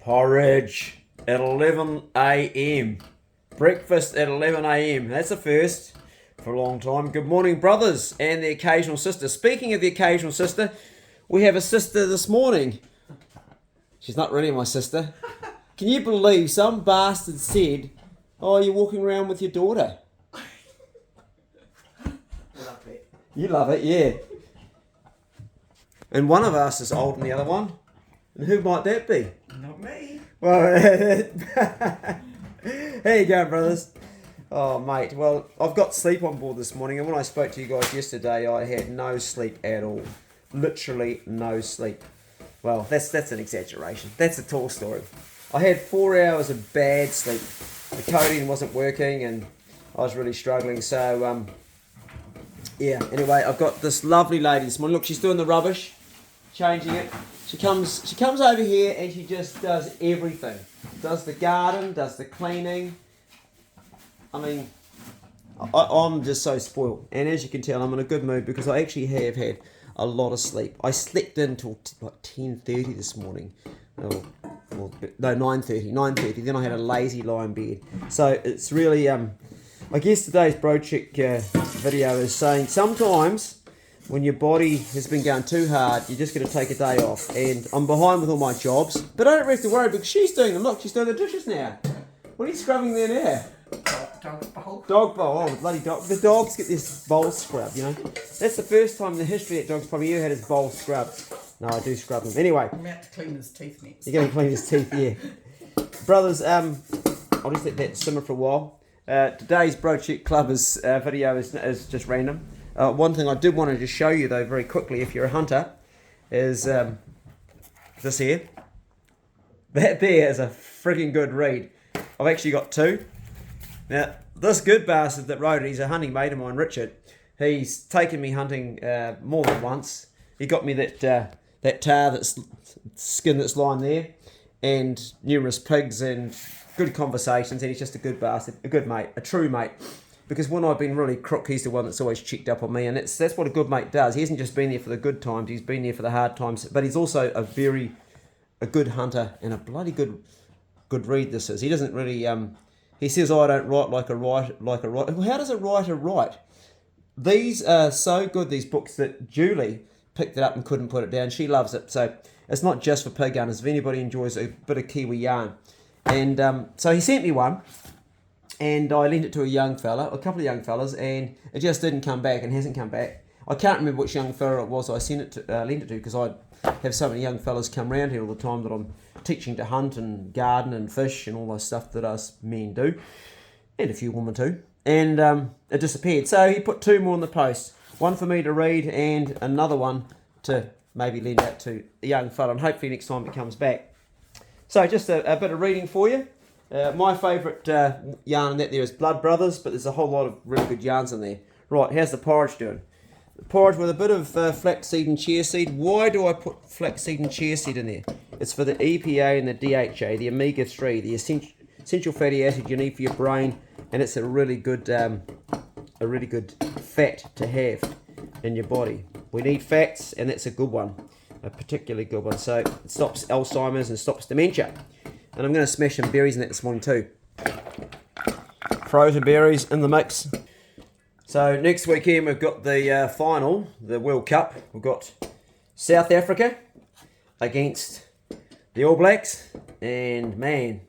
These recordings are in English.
Porridge at 11 a.m. Breakfast at 11 a.m. That's a first for a long time. Good morning, brothers and the occasional sister. Speaking of the occasional sister, we have a sister this morning. She's not really my sister. Can you believe some bastard said, "Oh, you're walking around with your daughter"? Love it. You love it, yeah. And one of us is older than the other one. And who might that be? Not me. Well, how you going, brothers? Oh, mate. Well, I've got sleep on board this morning, and when I spoke to you guys yesterday, I had no sleep at all. Literally no sleep. Well, that's an exaggeration. That's a tall story. I had 4 hours of bad sleep. The codeine wasn't working, and I was really struggling. So, yeah. Anyway, I've got this lovely lady this morning. Look, she's doing the rubbish, changing it. She comes over here and she just does everything. Does the garden, does the cleaning. I mean, I'm just so spoiled. And as you can tell, I'm in a good mood because I actually have had a lot of sleep. I slept in till like 10:30 this morning. No, 9:30. Then I had a lazy lie in bed. So it's really, I guess today's Bro Check video is saying sometimes when your body has been going too hard, you're just going to take a day off. And I'm behind with all my jobs, but I don't really have to worry because she's doing them. Look, she's doing the dishes now. What are you scrubbing there now? Dog bowl. Dog bowl. Oh, bloody dog. The dogs get this bowl scrubbed, you know. That's the first time in the history that dog's probably ever had his bowl scrubbed. No, I do scrub them. Anyway. I'm about to clean his teeth next. You're going to clean his teeth, yeah. Brothers, I'll just let that simmer for a while. Today's Bro Check Club video is just random. One thing I did want to just show you though very quickly, if you're a hunter, is this here. That there is a freaking good read. I've actually got two. Now, this good bastard that wrote it, he's a hunting mate of mine, Richard. He's taken me hunting more than once. He got me that tar skin that's lying there, and numerous pigs and good conversations, and he's just a good bastard, a good mate, a true mate. Because when I've been really crook, he's the one that's always checked up on me, and that's what a good mate does. He hasn't just been there for the good times, he's been there for the hard times, but he's also a good hunter and a bloody good read this is. He doesn't really, he says, "I don't write like a writer." Well, how does a writer write? These are so good, these books, that Julie picked it up and couldn't put it down. She loves it, so it's not just for pig hunters. If anybody enjoys a bit of Kiwi yarn. And so he sent me one. And I lent it to a couple of young fellas, and it just didn't come back and hasn't come back. I can't remember which young fella it was I lent it to because I have so many young fellas come round here all the time that I'm teaching to hunt and garden and fish and all that stuff that us men do, and a few women too. And it disappeared. So he put two more in the post, one for me to read and another one to maybe lend out to a young fella, and hopefully next time it comes back. So just a bit of reading for you. My favourite yarn in that there is Blood Brothers, but there's a whole lot of really good yarns in there. Right, how's the porridge doing? The porridge with a bit of flaxseed and chia seed. Why do I put flaxseed and chia seed in there? It's for the EPA and the DHA, the omega-3, the essential fatty acid you need for your brain, and it's a really good fat to have in your body. We need fats, and that's a good one, a particularly good one. So it stops Alzheimer's and stops dementia. And I'm going to smash some berries in that this morning too. Frozen berries in the mix. So next weekend we've got the final, the World Cup. We've got South Africa against the All Blacks. And man,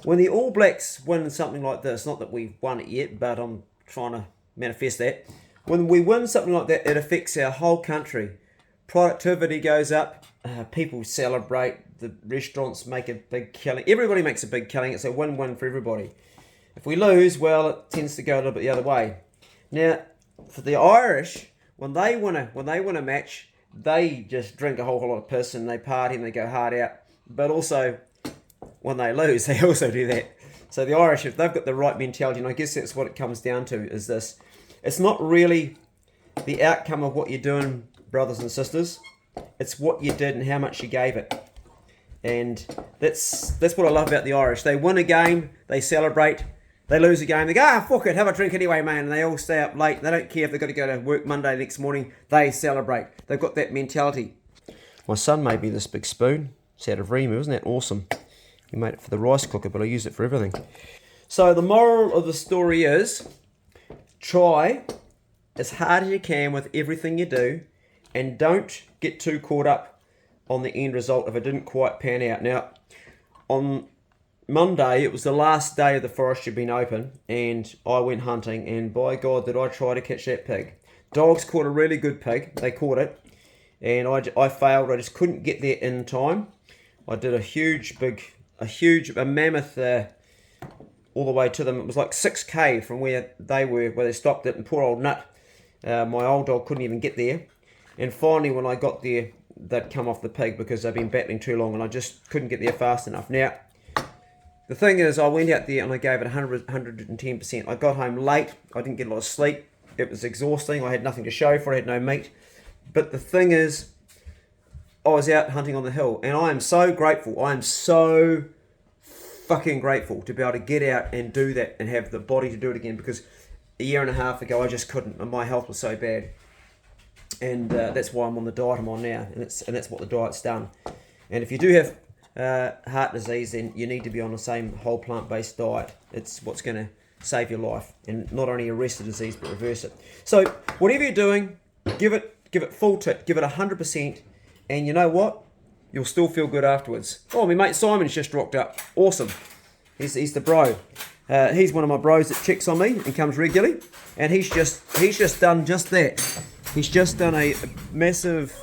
when the All Blacks win something like this, not that we've won it yet, but I'm trying to manifest that. When we win something like that, it affects our whole country. Productivity goes up, people celebrate, the restaurants make a big killing. Everybody makes a big killing. It's a win-win for everybody. If we lose, well, it tends to go a little bit the other way. Now, for the Irish, when they win a match, they just drink a whole lot of piss and they party and they go hard out. But also, when they lose, they also do that. So the Irish, if they've got the right mentality, and I guess that's what it comes down to, is this. It's not really the outcome of what you're doing, brothers and sisters. It's what you did and how much you gave it. And that's what I love about the Irish. They win a game, they celebrate. They lose a game, they go, fuck it, have a drink anyway, man. And they all stay up late. They don't care if they've got to go to work Monday next morning. They celebrate. They've got that mentality. My son made me this big spoon. It's out of Remu, isn't that awesome? You made it for the rice cooker, but I use it for everything. So the moral of the story is, try as hard as you can with everything you do, and don't get too caught up on the end result if it didn't quite pan out. Now, on Monday, it was the last day of the forestry being open, and I went hunting, and by God, did I try to catch that pig. Dogs caught a really good pig. They caught it, and I failed. I just couldn't get there in time. I did a mammoth all the way to them. It was like 6k from where they stopped it, and poor old Nut, my old dog, couldn't even get there. And finally, when I got there, they'd come off the pig because they'd been battling too long, and I just couldn't get there fast enough. Now, the thing is, I went out there and I gave it 110%. I got home late. I didn't get a lot of sleep. It was exhausting. I had nothing to show for it. I had no meat. But the thing is, I was out hunting on the hill, and I am so grateful. I am so fucking grateful to be able to get out and do that and have the body to do it again, because a year and a half ago I just couldn't, and my health was so bad. And that's why I'm on the diet I'm on now, and that's what the diet's done. And if you do have heart disease, then you need to be on the same whole plant-based diet. It's what's going to save your life, and not only arrest the disease but reverse it. So whatever you're doing, give it full tit, give it 100%, and you know what? You'll still feel good afterwards. Oh, my mate Simon's just rocked up. Awesome. He's the bro. He's one of my bros that checks on me and comes regularly, and he's just done just that. He's just done a massive,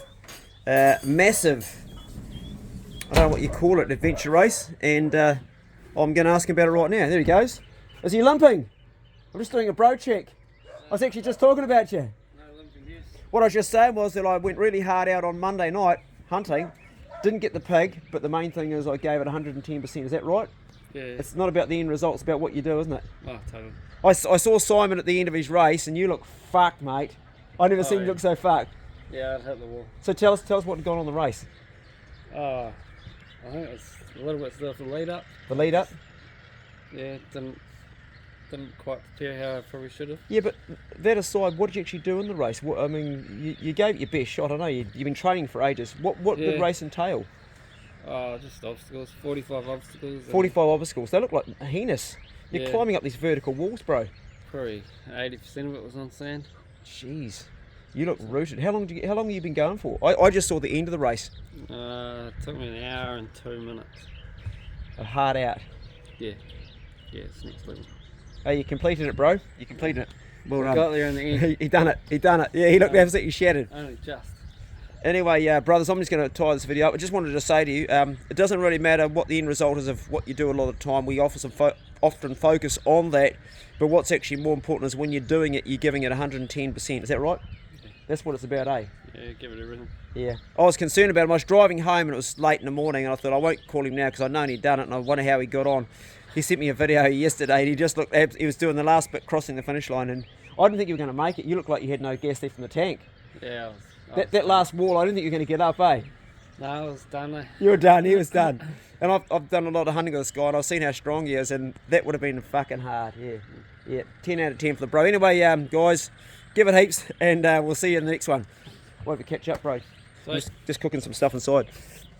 I don't know what you call it, adventure race, and I'm going to ask him about it right now. There he goes. Is he limping? I'm just doing a bro check. I was actually just talking about you. No limping, yes. What I was just saying was that I went really hard out on Monday night hunting, didn't get the pig, but the main thing is I gave it 110%. Is that right? Yeah. It's not about the end result, it's about what you do, isn't it? Oh, totally. I saw Simon at the end of his race, and you look fucked, mate. I never seen you look so fucked. Yeah, I'd hit the wall. So tell us what had gone on the race. I think it's a little bit still for the lead up. The lead up? Yeah, didn't quite prepare how I probably should have. Yeah, but that aside, what did you actually do in the race? What, I mean, you gave it your best shot. I know you've been training for ages. What did the race entail? Just obstacles, 45 obstacles. 45 obstacles. They look like heinous. You're climbing up these vertical walls, bro. Probably 80% of it was on sand. Jeez, you look rooted. How long have you been going for? I just saw the end of the race. It took me an hour and 2 minutes. A hard out. Yeah, it's next level. Hey, you completed it, bro. You completed it. Well done. Got there in the end. He done it. Yeah, he looked absolutely shattered. Only just. Anyway, brothers, I'm just going to tie this video up. I just wanted to say to you, it doesn't really matter what the end result is of what you do a lot of the time. We often focus on that, but what's actually more important is when you're doing it, you're giving it 110%. Is that right? Yeah. That's what it's about, eh? Yeah, give it everything. Yeah. I was concerned about him. I was driving home and it was late in the morning, and I thought I won't call him now because I know he'd done it, and I wonder how he got on. He sent me a video yesterday, and he just looked, he was doing the last bit, crossing the finish line, and I didn't think you were going to make it. You looked like you had no gas left in the tank. Yeah, That last wall, I didn't think you were going to get up, eh? No, I was done. Eh? You were done, he was done. And I've done a lot of hunting with this guy, and I've seen how strong he is, and that would have been fucking hard, yeah. 10 out of 10 for the bro. Anyway, guys, give it heaps, and we'll see you in the next one. We'll have a catch up, bro. Just cooking some stuff inside.